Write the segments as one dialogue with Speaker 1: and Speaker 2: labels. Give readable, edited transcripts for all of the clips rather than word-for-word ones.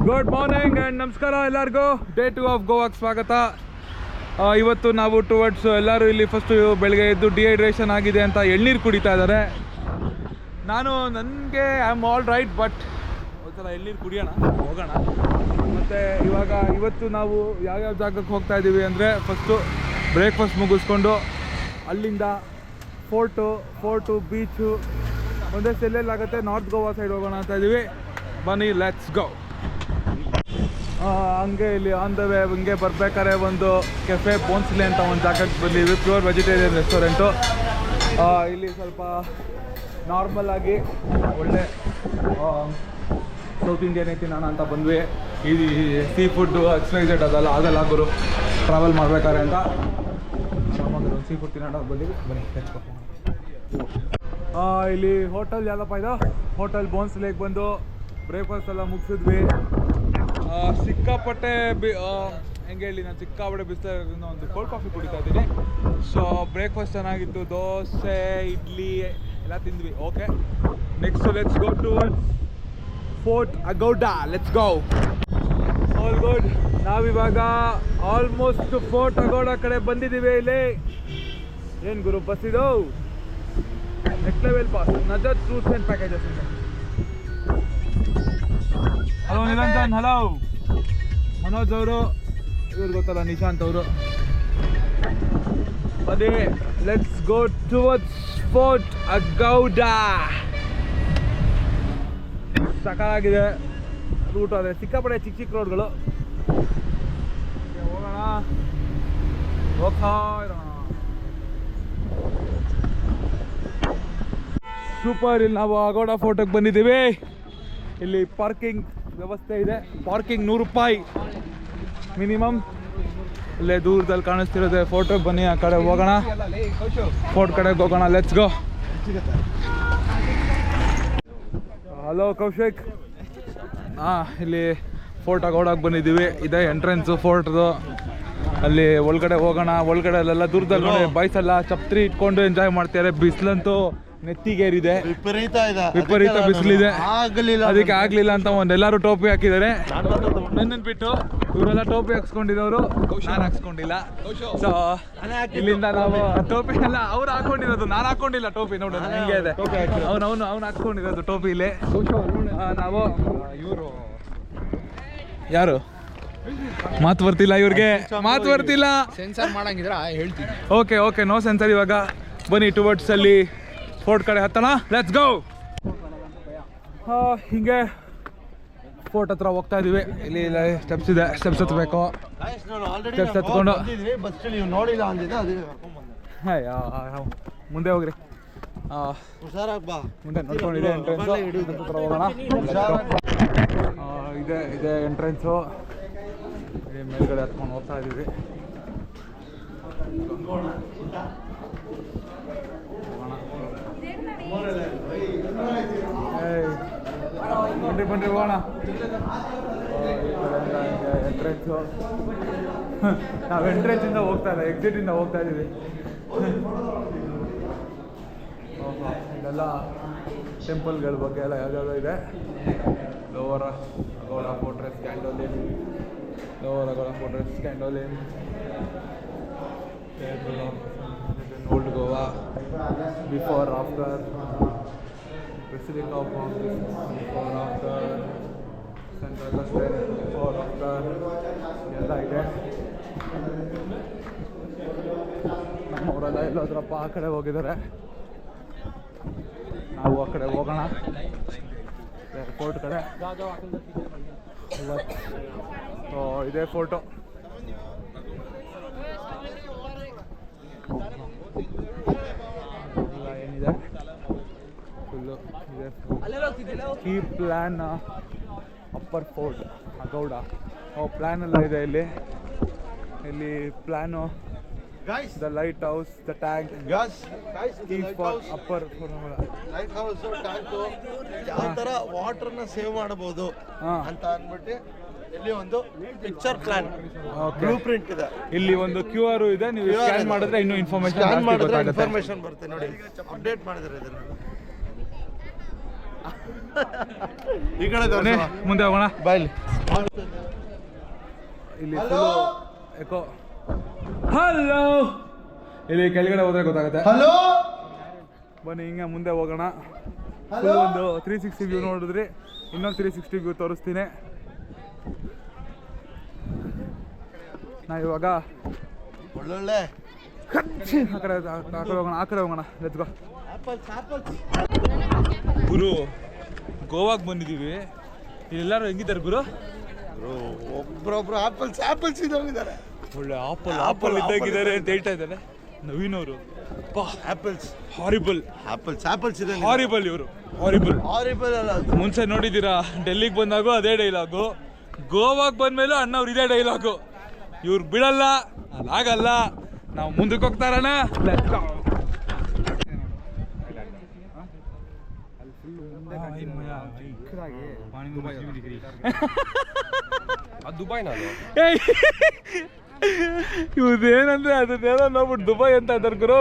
Speaker 1: Good morning and ನಮಸ್ಕಾರ ಎಲ್ಲರಿಗೂ. Day 2 of ಗೋವಾಗೆ ಸ್ವಾಗತ. ಇವತ್ತು ನಾವು ಟುವರ್ಡ್ಸ್ ಎಲ್ಲರೂ ಇಲ್ಲಿ ಫಸ್ಟು ಬೆಳಗ್ಗೆ ಎದ್ದು ಡಿಹೈಡ್ರೇಷನ್ ಆಗಿದೆ ಅಂತ ಎಳ್ನೀರು ಕುಡಿತಾ ಇದ್ದಾರೆ. ನನಗೆ I am all right, but ಒಂದ್ಸಲ ಎಳ್ನೀರು ಕುಡಿಯೋಣ, ಹೋಗೋಣ. ಮತ್ತು ಇವತ್ತು ನಾವು ಯಾವ್ಯಾವ ಜಾಗಕ್ಕೆ ಹೋಗ್ತಾ ಇದ್ದೀವಿ ಅಂದರೆ, ಫಸ್ಟು ಬ್ರೇಕ್ಫಾಸ್ಟ್ ಮುಗಿಸ್ಕೊಂಡು ಅಲ್ಲಿಂದ ಫೋರ್ಟು ಬೀಚು ಒಂದೇ ಎಲ್ಲೆಲ್ಲಾಗುತ್ತೆ, ನಾರ್ತ್ ಗೋವಾ ಸೈಡ್ ಹೋಗೋಣ ಅಂತ ಇದ್ದೀವಿ. ಬನ್ನಿ, ಲೆಟ್ಸ್ ಗೋ. ಹಂಗೆ ಇಲ್ಲಿ ಆನ್ ದ ವೇ ಹಿಂಗೆ ಬರ್ಬೇಕಾದ್ರೆ ಒಂದು ಕೆಫೆ ಬೋನ್ಸ್ಲೆ ಅಂತ ಒಂದು ಜಾಗಕ್ಕೆ ಬಂದಿದ್ವಿ, ಪ್ಯೂರ್ ವೆಜಿಟೇರಿಯನ್ ರೆಸ್ಟೋರೆಂಟು. ಇಲ್ಲಿ ಸ್ವಲ್ಪ ನಾರ್ಮಲ್ ಆಗಿ ಒಳ್ಳೆ ಸೌತ್ ಇಂಡಿಯನ್ನೇ ತಿನ್ನೋಣ ಅಂತ ಬಂದ್ವಿ. ಈ ಸೀ ಫುಡ್ಡು ಎಕ್ಸ್ಪೈಸೆಡ್ ಆಗಲ್ಲ ಗುರು ಟ್ರಾವೆಲ್ ಮಾಡ್ಬೇಕಾದ್ರೆ ಅಂತ ಆರಾಮಾಗಿ ಒಂದು ಸೀ ಫುಡ್ ತಿನ್ನೋಣ ಬಂದಿವಿ. ಬನ್ನಿ ತೆಚ್ಕೊ. ಇಲ್ಲಿ ಹೋಟೆಲ್ ಯಾವುದಪ್ಪ ಇದು, ಹೋಟೆಲ್ ಬೋನ್ಸ್ಲೇಗೆ ಬಂದು ಬ್ರೇಕ್ಫಾಸ್ಟ್ ಎಲ್ಲ ಮುಗಿಸಿದ್ವಿ. ಸಿಕ್ಕಾಪಟ್ಟೆ ಹೆಂಗೆ ಹೇಳಿ, ನಾನು ಸಿಕ್ಕಾಪಟ್ಟೆ ಬಿಸಿಲಿರೋದ್ರಿಂದ ಒಂದು ಕೋಲ್ಡ್ ಕಾಫಿ ಕುಡಿತಾ ಇದ್ದೀನಿ. ಸೊ ಬ್ರೇಕ್ಫಾಸ್ಟ್ ಚೆನ್ನಾಗಿತ್ತು, ದೋಸೆ ಇಡ್ಲಿ ಎಲ್ಲ ತಿಂದ್ವಿ. Okay, next let's go towards fort Aguada. Let's go. All good. ನಾವಿವಾಗ ಆಲ್ಮೋಸ್ಟ್ ಫೋರ್ಟ್ ಅಗೌಡಾ ಕಡೆ ಬಂದಿದ್ದೀವಿ. ಇಲ್ಲಿ ಏನು ಗುರು ಬಸ್ ಇದು, next level pass, Nazar tours and packages. Hello Niranjan, hello Manoj ಅವರು, ಇವ್ರು ಗೊತ್ತಲ್ಲ ನಿಶಾಂತ್ ಅವರು. ಅದೇ let's go towards fort Aguada. ಸಕಾಲಾಗಿದೆ ರೂಟ್, ಆದರೆ ಸಿಕ್ಕಾಪಟ್ಟೆ ಚಿಕ್ಕ ರೋಡ್ಗಳು. ಹೋಗೋಣ, ಹೋಗ್ತಾ ಇರೋಣ. ಸೂಪರ್. ಇಲ್ಲಿ ನಾವು ಅಗೌಡಾ ಫೋರ್ಟಿಗೆ ಬಂದಿದ್ದೀವಿ. ಇಲ್ಲಿ ಪಾರ್ಕಿಂಗ್ ವ್ಯವಸ್ಥೆ ಇದೆ. ಪಾರ್ಕಿಂಗ್ 100 ರೂಪಾಯಿ ಮಿನಿಮಮ್. ಇಲ್ಲೇ ದೂರದಲ್ಲಿ ಕಾಣಿಸ್ತಿರೋದೆ ಫೋಟೋಗೆ. ಬನ್ನಿ ಆ ಕಡೆ ಹೋಗೋಣ, ಫೋರ್ಟ್ ಕಡೆಗೆ ಹೋಗೋಣ. Let's go. ಹಲೋ ಕೌಶಿಕ್. ಇಲ್ಲಿ ಫೋರ್ಟ್ ಅಗೌಡಾಗೆ ಬಂದಿದ್ದೀವಿ. ಇದೇ ಎಂಟ್ರೆನ್ಸು ಫೋರ್ಟ್ದು. ಅಲ್ಲಿ ಒಳಗಡೆ ಹೋಗೋಣ. ಒಳಗಡೆ ಅಲ್ಲೆಲ್ಲ ದೂರದಲ್ಲಿ ನೋಡಿ ಬಾಯ್ಸ್ ಎಲ್ಲ ಛತ್ರಿ ಇಟ್ಕೊಂಡು ಎಂಜಾಯ್ ಮಾಡ್ತಾರೆ. ಬಿಸಿಲಂತೂ ನೆತ್ತಿಗೇರಿದೆ, ವಿಪರೀತ ಬಿಸಿಲಿದೆ. ಅದಕ್ಕೆ ಆಗ್ಲಿಲ್ಲ ಅಂತ ಎಲ್ಲರೂ ಟೋಪಿ ಹಾಕಿದ್ದಾರೆ. ನನ್ನನ್ನು ಬಿಟ್ಟು ಇವರೆಲ್ಲ ಟೋಪಿ ಹಾಕ್ಸ್ಕೊಂಡಿದ್ದವರು, ನಾನು ಹಾಕ್ಸ್ಕೊಂಡಿಲ್ಲ. ಸೊ ಇಲ್ಲಿಂದ ನಾವು ಟೋಪಿ ಎಲ್ಲ ಅವ್ರು ಹಾಕೊಂಡಿರೋದು, ನಾನು ಹಾಕೊಂಡಿಲ್ಲ ಟೋಪಿ. ನೋಡೋಣ ಹೆಂಗೆ ಇದೆ. ಅವ್ನು ಹಾಕ್ಸ್ಕೊಂಡಿರೋದು ಟೋಪಿ ಇಲ್ಲಿ. ನಾವು ಇವರು ಯಾರು ಮಾತು ಬರ್ತಿಲ್ಲ ಇವ್ರಿಗೆ, ಮಾತು ಬರ್ತಿಲ್ಲ.
Speaker 2: ಸೆನ್ಸರ್ ಮಾಡಂಗಿದ್ರ ಹೇಳ್ತೀನಿ.
Speaker 1: Okay no censor. ಇವಾಗ ಬನ್ನಿ ಟುವರ್ಡ್ಸ್ ಅಲ್ಲಿ ಫೋರ್ಟ್ ಕಡೆ ಹತ್ತೋಣ. Let's go. ಹಿಂಗೆ ಫೋರ್ಟ್ ಹತ್ರ ಹೋಗ್ತಾ ಇದೀವಿ. ಇಲ್ಲಿ ಸ್ಟೆಪ್ಸ್ ಇದೆ, ಸ್ಟೆಪ್ಸ್ ಹತ್ಬೇಕು. ಸ್ಟೆಪ್ಸ್ ಹತ್ಕೊಂಡು ಮುಂದೆ ಹೋಗ್ರಿ. ಮುಂದೆ ನೋಡ್ಕೊಂಡಿದೆ ಎಂಟ್ರೆನ್ಸ್ ಹೋಗೋಣ. ಇದೆ ಎಂಟ್ರೆನ್ಸು. ಮೇಲ್ಗಡೆ ಹತ್ಕೊಂಡು ಹೋಗ್ತಾ ಇದೀವಿ. ಬನ್ರಿ ಹೋಗೋಣ. ಎಂಟ್ರೆನ್ಸು. ನಾವು ಎಂಟ್ರೆನ್ಸಿಂದ ಹೋಗ್ತಾ ಇಲ್ಲ, ಎಕ್ಸಿಟಿಂದ ಹೋಗ್ತಾ ಇದ್ದೀವಿ. ಇದೆಲ್ಲ ಟೆಂಪಲ್ಗಳ ಬಗ್ಗೆ ಎಲ್ಲ ಯಾವ್ಯಾವುದೋ ಇದೆ. Lower Aguada fortress Candolim, lower Aguada fortress Candolim, old Goa, before after, Basilica of Baptist, before after, St. Augustine, before after ಎಲ್ಲ ಇದೆ. ನಮ್ಮವರೆಲ್ಲ ಎಲ್ಲೋದ್ರಪ್ಪ ಆ ಕಡೆ ಹೋಗಿದ್ದಾರೆ, ನಾವು ಆ ಕಡೆ ಹೋಗೋಣ. ಏರ್ಪೋರ್ಟ್ ಕಡೆ ಇದೇ ಫೋಟೋ. ಏನಿದೆ ಫುಲ್ಲು ಇದೆ. Key plan upper fort Aguada. Plan ಎಲ್ಲ ಇದೆ ಇಲ್ಲಿ. Plan the light house, the tank, key for upper
Speaker 3: light house tank ಯಾವ ಥರ ವಾಟರ್ನ ಸೇವ್ ಮಾಡಬಹುದು ಅಂತ ಅಂದ್ಬಿಟ್ಟು ಇಲ್ಲಿ ಒಂದು ಪಿಕ್ಚರ್ ಪ್ಲಾನ್ ಬ್ಲೂ ಪ್ರಿಂಟ್ ಇದೆ.
Speaker 1: ಇಲ್ಲಿ ಒಂದು QR ಇದೆ, ನೀವು ಸ್ಕ್ಯಾನ್ ಮಾಡಿದ್ರೆ ಇನ್ನೂ ಇನ್ಫಾರ್ಮೇಶನ್
Speaker 3: ಬರುತ್ತೆ. ನೋಡಿ, ಅಪ್ಡೇಟ್ ಮಾಡಿದ್ರೆ ಇದನ್ನ ಈ ಕಡೆ
Speaker 1: ಬನ್ನಿ, ಮುಂದೆ ಹೋಗೋಣ.
Speaker 3: ಬಾಯ್ಲಿ.
Speaker 1: ಇಲ್ಲಿ ಎಕೋ. ಹಲೋ, ಇಲ್ಲಿ ಕೆಳಗಡೆ ಹೋದ್ರೆ ಗೊತ್ತಾಗುತ್ತೆ.
Speaker 3: ಹಲೋ,
Speaker 1: ಬನ್ನಿ ಹಿಂಗೆ ಮುಂದೆ ಹೋಗೋಣ. ಒಂದು 360 ವ್ಯೂ ನೋಡಿದ್ರಿ, ಇನ್ನೊಂದು 360 ವ್ಯೂ ತೋರಿಸ್ತೀನಿ. ನಾ ಇವಾಗ
Speaker 3: ಒಳ್ಳೊಳ್ಳೆ
Speaker 1: ಆ ಕಡೆ ಹೋಗೋಣ. Let's go. ಗುರು, ಗೋವಾಗೆ ಬಂದಿದ್ದೀವಿ. ಇಲ್ಲೆಲ್ಲರೂ ಹೆಂಗಿದ್ದಾರೆ ಗುರು?
Speaker 3: ಒಬ್ರೊಬ್ರು ಆಪಲ್ಸ್ ಇದ್ದಾರೆ.
Speaker 1: ಒಳ್ಳೆ ಆಪಲ್ ಇದ್ದಾಗಿದ್ದಾರೆ ಅಂತ ಹೇಳ್ತಾ ಇದ್ದಾರೆ ನವೀನ್ ಅವರು.
Speaker 3: ಆಪಲ್ಸ್
Speaker 1: ಹಾರಿಬಲ್
Speaker 3: ಇದೆ.
Speaker 1: ಹಾರಿಬಲ್ ಇವರು, ಹಾರಿಬಲ್
Speaker 3: ಅಲ್ಲ.
Speaker 1: ಮುಂಚೆ ನೋಡಿದ್ದೀರಾ, ಡೆಲ್ಲಿಗೆ ಬಂದಾಗೂ ಅದೇ ಡೈಲಾಗು, ಗೋವಾಗೆ ಬಂದ್ಮೇಲೂ ಅಣ್ಣವ್ರು ಇದೇ ಡೈಲಾಗು. ಇವ್ರು ಬಿಡಲ್ಲ, ಅದಾಗಲ್ಲ, ನಾವು ಮುಂದಕ್ಕೆ ಹೋಗ್ತಾರಣ್ಣ. ಇವ್ರದೇನಂದ್ರೆ ಅದನ್ನೇನೋ ನೋಡ್ಬಿಟ್ಟು ದುಬೈ ಅಂತ ಇದ್ದಾರೆ ಗುರು.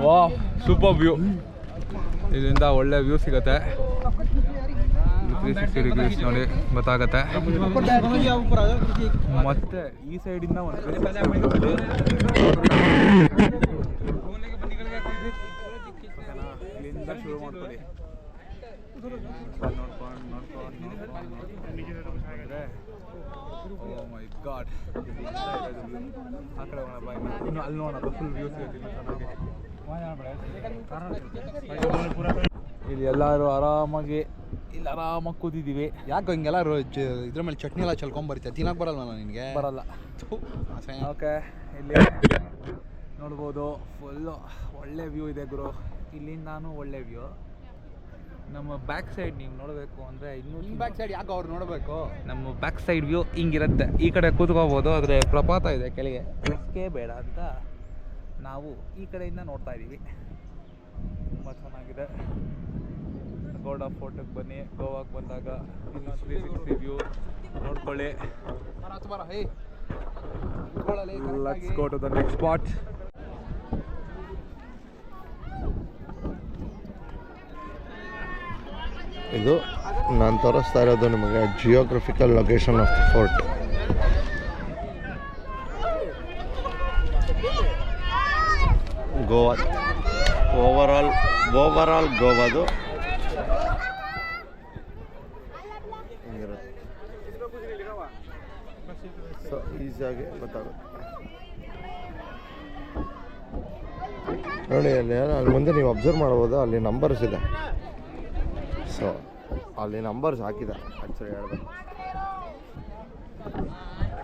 Speaker 1: ವಾ, ಸೂಪರ್ ವ್ಯೂ. ಇದರಿಂದ ಒಳ್ಳೆ ವ್ಯೂ ಸಿಗತ್ತೆ. 360 ಡಿಗ್ರೀಸ್ ನೋಡಿ ಗೊತ್ತಾಗತ್ತೆ. ಮತ್ತೆ ಈ ಸೈಡಿಂದ ಒಂದು ಇಲ್ಲಿಂದ ಶುರು ಮಾಡ್ಕೊಳ್ಳಿ. ಓ ಮೈ ಗಾಡ್, ಆ ಕಡೆ ಹೋಗೋಣ ಬಾಯ್. ಇನ್ನು ಅಲ್ಲಿ ನೋಡೋಣ, ಫುಲ್ ವ್ಯೂ ಸಿಗುತ್ತೆ ಚೆನ್ನಾಗಿ. ಇಲ್ಲಿ ಎಲ್ಲರೂ ಆರಾಮಾಗಿ ಕೂತಿದ್ದೀವಿ.
Speaker 2: ಯಾಕೆ ಹಿಂಗೆಲ್ಲ ಇದ್ರ ಮೇಲೆ ಚಟ್ನಿ ಎಲ್ಲ ಚಲ್ಕೊಂಬರ್ತೀಯ? ತಿನ್ನಕ್ಕೆ ಬರಲ್ವ ನಿನಗೆ?
Speaker 1: ಬರಲ್ಲ. ಓಕೆ, ಇಲ್ಲಿ ನೋಡ್ಬೋದು ಫುಲ್ಲು ಒಳ್ಳೆ ವ್ಯೂ ಇದೆ ಗುರು. ಇಲ್ಲಿಂದಾನು ಒಳ್ಳೆ ವ್ಯೂ. ನಮ್ಮ ಬ್ಯಾಕ್ ಸೈಡ್ ನೀವು ನೋಡಬೇಕು ಅಂದರೆ ಇನ್ನೂ
Speaker 2: ಬ್ಯಾಕ್ ಸೈಡ್ ಯಾಕೆ ಅವ್ರು ನೋಡಬೇಕು?
Speaker 1: ನಮ್ಮ ಬ್ಯಾಕ್ ಸೈಡ್ ವ್ಯೂ ಹಿಂಗಿರುತ್ತೆ. ಈ ಕಡೆ ಕೂತ್ಕೋಬೋದು, ಆದರೆ ಪ್ರಪಾತ ಇದೆ ಕೆಳಗೆ, ರಿಸ್ಕೇ ಬೇಡ ಅಂತ ನಾವು ಈ ಕಡೆಯಿಂದ ನೋಡ್ತಾ ಇದ್ದೀವಿ. ತುಂಬ ಚೆನ್ನಾಗಿದೆ. ಗೋಡ ಫೋರ್ಟಿಗೆ ಬನ್ನಿ, ಗೋವಾಗೆ ಬಂದಾಗ 360 ವ್ಯೂ ನೋಡ್ಕೊಳ್ಳಿ. Let's go to the next spot.
Speaker 3: ಇದು ನಾನು ತೋರಿಸ್ತಾ ಇರೋದು ನಿಮಗೆ geographical location of the fort. Goa overall ಗೋವಾದು ಹಿಂಗಿರುತ್ತೆ. ಸೊ ಈಸಿಯಾಗಿ ಗೊತ್ತಾಗುತ್ತೆ ನೋಡಿ. ಅಲ್ಲಿ ಮುಂದೆ ನೀವು ಅಬ್ಸರ್ವ್ ಮಾಡ್ಬೋದು, ಅಲ್ಲಿ ನಂಬರ್ಸ್ ಇದೆ. ಸೊ ಅಲ್ಲಿ ನಂಬರ್ಸ್ ಹಾಕಿದೆ. ಆ್ಯಕ್ಚುಲಿ ಹೇಳ್ಬೇಕು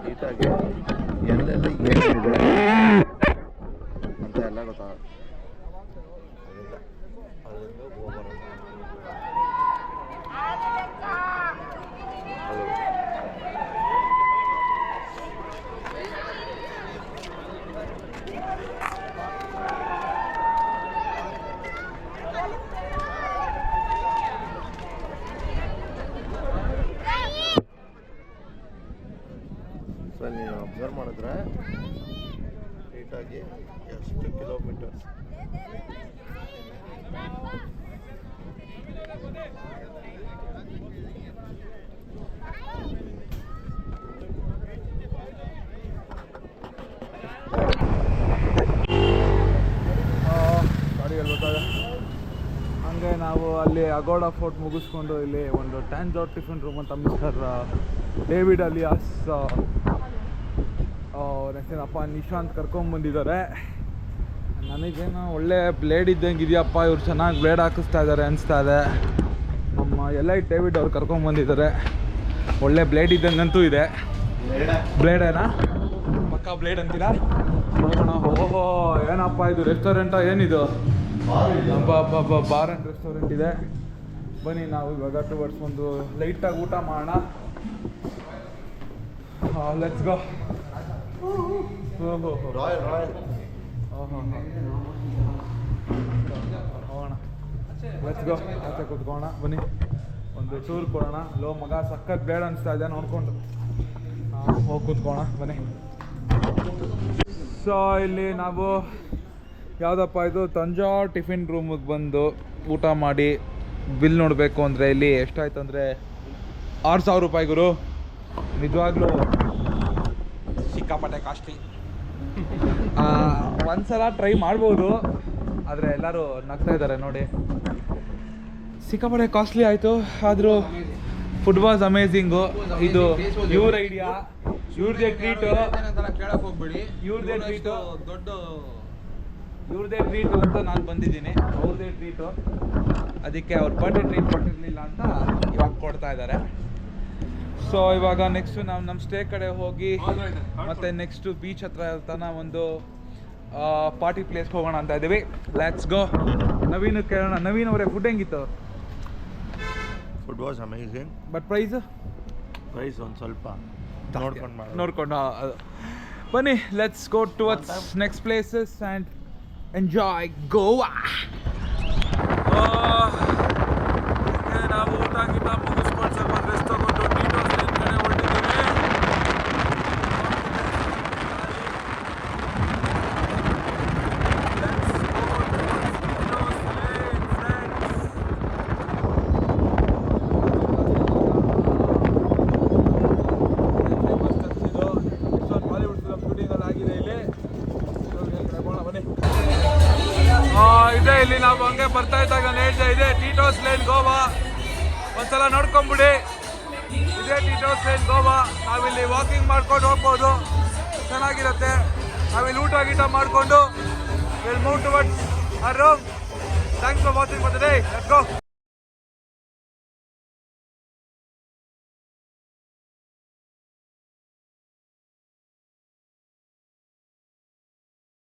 Speaker 3: ನೀಟಾಗಿ ಎಲ್ಲೆಲ್ಲಿ ಏನಿದೆ ಅಂತ ಎಲ್ಲ ಗೊತ್ತಾಗುತ್ತೆ. ಅಲ್ಲಿಂದ ಗೋಬರ ನೀವು ಅಬ್ಸರ್ವ್ ಮಾಡಿದ್ರೆ ನೀಟಾಗಿ ಎಷ್ಟು ಕಿಲೋಮೀಟರ್ಸ್
Speaker 1: ಗಾಡಿಯಲ್ಲಿ ಗೊತ್ತಾಗ. ಹಂಗೆ ನಾವು ಅಲ್ಲಿ ಅಗೋಡಾ ಫೋರ್ಟ್ ಮುಗಿಸ್ಕೊಂಡು ಇಲ್ಲಿ ಒಂದು ಟ್ಯಾನ್ಜಾರ್ ಟಿಫಿನ್ ರೂಮ್ ಅಂತ ಮಿಸ್ಟರ್ ಡೇವಿಡ್ ಅಲಿಯಾಸ್ ನೆಕ್ಸ್ಟೇನಪ್ಪ ನಿಶಾಂತ್ ಕರ್ಕೊಂಬಂದಿದ್ದಾರೆ. ನನಗೇನೋ ಒಳ್ಳೆ ಬ್ಲೇಡ್ ಇದ್ದಂಗೆ ಇದೆಯಪ್ಪ, ಇವ್ರು ಚೆನ್ನಾಗಿ ಬ್ಲೇಡ್ ಹಾಕಿಸ್ತಾ ಇದ್ದಾರೆ ಅನಿಸ್ತಾ ಇದೆ. ನಮ್ಮ ಎಲೈಟ್ ಡೇವಿಡ್ ಅವ್ರು ಕರ್ಕೊಂಬಂದಿದ್ದಾರೆ. ಒಳ್ಳೆ ಬ್ಲೇಡ್ ಇದ್ದಂಗಂತೂ ಇದೆ. ಬ್ಲೇಡೇನಾ? ಪಕ್ಕ ಬ್ಲೇಡ್ ಅಂತೀರಾ? ನೋಡೋಣ. ಓಹೋ, ಏನಪ್ಪ ಇದು ರೆಸ್ಟೋರೆಂಟಾ ಏನಿದು? ಬಾರ್ ಆ್ಯಂಡ್ ರೆಸ್ಟೋರೆಂಟ್ ಇದೆ. ಬನ್ನಿ ನಾವು ಇವಾಗ ಟುವರ್ಡ್ಸ್ ಒಂದು ಲೈಟಾಗಿ ಊಟ ಮಾಡೋಣ. Let's go. ಹೋಗೋಣ, ಲೆಟ್ಸ್ ಗೋ. ಆಚೆ ಕೂತ್ಕೋಣ ಬನ್ನಿ, ಒಂದು ಟೂರ್ ಕೊಡೋಣ. ಲೋ ಮಗ ಸಖತ್ ಬೇಡ ಅನಿಸ್ತಾ ಇದೆ ನೋಡ್ಕೊಂಡು. ಹೋಗಿ ಕೂತ್ಕೋಣ ಬನ್ನಿ. ಸೊ ಇಲ್ಲಿ ನಾವು ಯಾವುದಪ್ಪ ಇದು ತಂಜಾವೂರ್ ಟಿಫಿನ್ ರೂಮಿಗೆ ಬಂದು ಊಟ ಮಾಡಿ ಬಿಲ್ ನೋಡಬೇಕು ಅಂದರೆ ಇಲ್ಲಿ ಎಷ್ಟಾಯ್ತು ಅಂದರೆ 6,000 ರೂಪಾಯಿ ಗುರು. ನಿಜವಾಗ್ಲೂ ಸಿಕ್ಕಾಪಟ್ಟೆ ಕಾಸ್ಟ್ಲಿ. ಒಂದ್ಸಲ ಟ್ರೈ ಮಾಡ್ಬೋದು, ಆದರೆ ಎಲ್ಲರೂ ನಗ್ತಾ ಇದ್ದಾರೆ ನೋಡಿ. ಸಿಕ್ಕಾಪಟ್ಟೆ ಕಾಸ್ಟ್ಲಿ ಆಯಿತು, ಆದರೂ ಫುಡ್ ವಾಸ್ ಅಮೇಝಿಂಗು. ಇದು ಇವ್ರ ಐಡಿಯಾ, ಇವ್ರದೇ ಟ್ರೀಟು,
Speaker 2: ಕೇಳಕ್ ಹೋಗ್ಬೇಡಿ.
Speaker 1: ಇವ್ರದೇ ಟ್ರೀಟು,
Speaker 2: ದೊಡ್ಡ
Speaker 1: ಇವ್ರದೇ ಟ್ರೀಟು ಅಂತ ನಾನು ಬಂದಿದ್ದೀನಿ. ಅವ್ರದೇ ಟ್ರೀಟು, ಅದಕ್ಕೆ ಅವ್ರ ಬರ್ಡೇ ಟ್ರೀಟ್ ಕೊಟ್ಟಿರಲಿಲ್ಲ ಅಂತ ಇವಾಗ ಕೊಡ್ತಾ ಇದ್ದಾರೆ. ಸೊ ಇವಾಗ ನೆಕ್ಸ್ಟು ನಾವು ನಮ್ಮ ಸ್ಟೇ ಕಡೆ ಹೋಗಿ ಮತ್ತೆ ನೆಕ್ಸ್ಟು ಬೀಚ್ ಹತ್ರ ತನ ಒಂದು ಪಾರ್ಟಿ ಪ್ಲೇಸ್ಗೆ ಹೋಗೋಣ ಅಂತ ಇದ್ದೀವಿ. Let's go. ನವೀನ್ ಕೇಳೋಣ. ನವೀನ್ ಅವರೇ, ಫುಡ್ ಹೆಂಗಿತ್ತು?
Speaker 3: Food was amazing.
Speaker 1: But price
Speaker 3: ಒಂದು ಸ್ವಲ್ಪ
Speaker 1: ನೋಡ್ಕೊಂಡು ಬನ್ನಿ. Let's go towards next places and enjoy Goa. ನಾವು ಊಟ ಗೀಟ ಮುಗಿಸ್ಕೊಂಡು ಸ್ವಲ್ಪ ರೆಸ್ಟ್ ತಗೊಂಡು ಟೀಟೋಸ್ ಲೇನ್ ಕಡೆ ಹೊರಟಿದ್ದೀವಿ. ಬಾಲಿವುಡ್ ಫಿಲಮ್ ಶೂಟಿಂಗ್ ಆಗಿದೆ ಇಲ್ಲಿ. ಇದೆ ಇಲ್ಲಿ ನಾವು ಹಂಗೆ ಬರ್ತಾ ಇದ್ದಾಗ ಹೇಳ್ತಾ ಇದೆ ಟೀಟೋಸ್ ಲೇನ್ ಗೋವಾ. ಒಂದ್ಸಲ ನೋಡ್ಕೊಂಬಿಡಿ, ಇದೇ ಟೀಟೋಸ್ ಲೇನ್ ಗೋವಾ. ನಾವಿಲ್ಲಿ ವಾಕಿಂಗ್ ಮಾಡ್ಕೊಂಡು ಹೋಗ್ಬೋದು, ಚೆನ್ನಾಗಿರುತ್ತೆ. ನಾವಿಲ್ಲಿ ಊಟ ಗೀಟ ಮಾಡಿಕೊಂಡು will move towards our room. Thanks for watching for the day. Let's go.